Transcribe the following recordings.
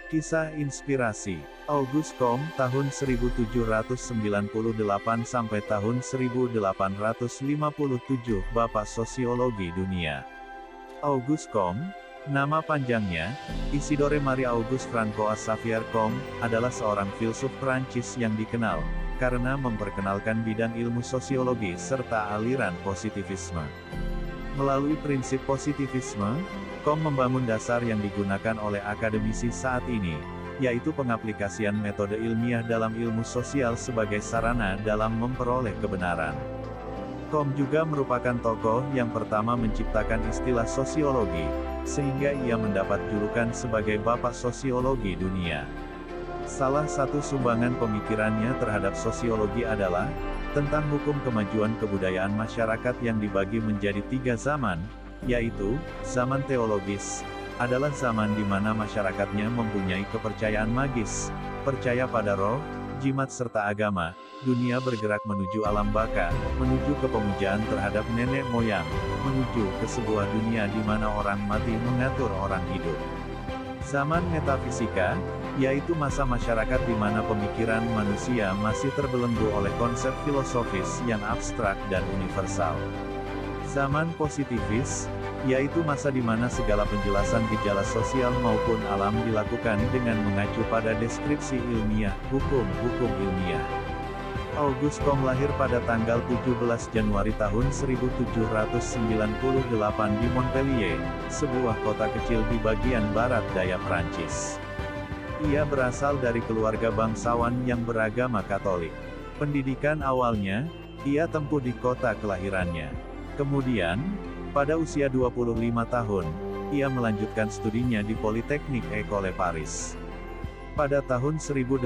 Kisah inspirasi Auguste Comte tahun 1798 sampai tahun 1857 Bapak Sosiologi Dunia. Auguste Comte, nama panjangnya, Isidore Marie Auguste Francois Xavier Comte, adalah seorang filsuf Prancis yang dikenal, karena memperkenalkan bidang ilmu sosiologi serta aliran positivisme. Melalui prinsip positivisme, Comte membangun dasar yang digunakan oleh akademisi saat ini, yaitu pengaplikasian metode ilmiah dalam ilmu sosial sebagai sarana dalam memperoleh kebenaran. Comte juga merupakan tokoh yang pertama menciptakan istilah sosiologi, sehingga ia mendapat julukan sebagai Bapak Sosiologi Dunia. Salah satu sumbangan pemikirannya terhadap sosiologi adalah tentang hukum kemajuan kebudayaan masyarakat yang dibagi menjadi 3 zaman, yaitu, zaman teologis, adalah zaman di mana masyarakatnya mempunyai kepercayaan magis, percaya pada roh, jimat serta agama, dunia bergerak menuju alam baka, menuju ke pemujaan terhadap nenek moyang, menuju ke sebuah dunia di mana orang mati mengatur orang hidup. Zaman metafisika, yaitu masa masyarakat di mana pemikiran manusia masih terbelenggu oleh konsep filosofis yang abstrak dan universal. Zaman positivis, yaitu masa di mana segala penjelasan gejala sosial maupun alam dilakukan dengan mengacu pada deskripsi ilmiah, hukum ilmiah. Auguste Comte lahir pada tanggal 17 Januari tahun 1798 di Montpellier, sebuah kota kecil di bagian barat daya Prancis. Ia berasal dari keluarga bangsawan yang beragama Katolik. Pendidikan awalnya, ia tempuh di kota kelahirannya. Kemudian, pada usia 25 tahun, ia melanjutkan studinya di Politeknik École Paris. Pada tahun 1816,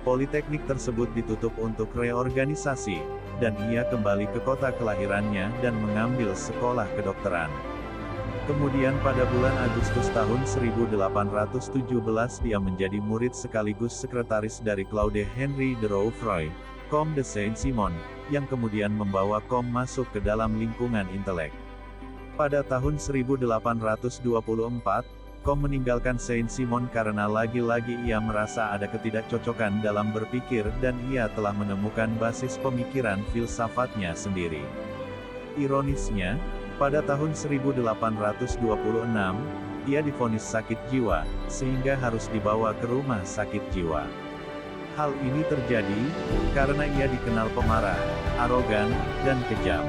Politeknik tersebut ditutup untuk reorganisasi, dan ia kembali ke kota kelahirannya dan mengambil sekolah kedokteran. Kemudian pada bulan Agustus tahun 1817 dia menjadi murid sekaligus sekretaris dari Claude Henry de Rouvroy, Comte de Saint-Simon, yang kemudian membawa Comte masuk ke dalam lingkungan intelek. Pada tahun 1824, Comte meninggalkan Saint-Simon karena lagi-lagi ia merasa ada ketidakcocokan dalam berpikir dan ia telah menemukan basis pemikiran filsafatnya sendiri. Ironisnya, pada tahun 1826, ia divonis sakit jiwa, sehingga harus dibawa ke rumah sakit jiwa. Hal ini terjadi, karena ia dikenal pemarah, arogan, dan kejam.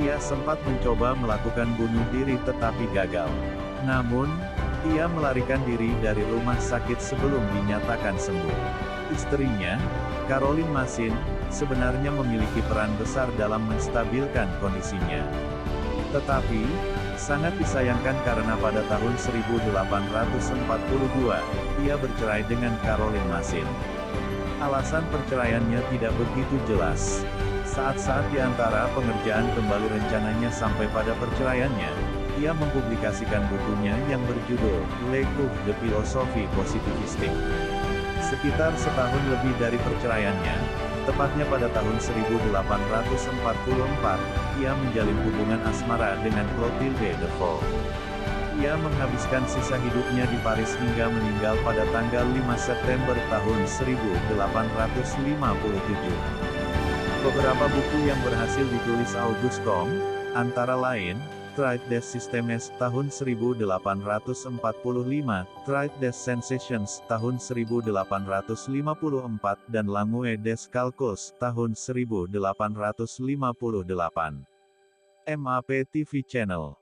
Ia sempat mencoba melakukan bunuh diri tetapi gagal. Namun, ia melarikan diri dari rumah sakit sebelum dinyatakan sembuh. Istrinya, Caroline Massin, sebenarnya memiliki peran besar dalam menstabilkan kondisinya. Tetapi, sangat disayangkan karena pada tahun 1842, ia bercerai dengan Caroline Massin. Alasan perceraiannya tidak begitu jelas. Saat-saat di antara pengerjaan kembali rencananya sampai pada perceraiannya, ia mempublikasikan bukunya yang berjudul Le Cours de Philosophie Positivistique. Sekitar setahun lebih dari perceraiannya, tepatnya pada tahun 1844, ia menjalin hubungan asmara dengan Clotilde de Foucauld. Ia menghabiskan sisa hidupnya di Paris hingga meninggal pada tanggal 5 September tahun 1857. Beberapa buku yang berhasil ditulis Auguste Comte, antara lain, Traité des Systèmes tahun 1845, Traité des Sensations tahun 1854 dan Langue des Calculs tahun 1858. MAP TV Channel.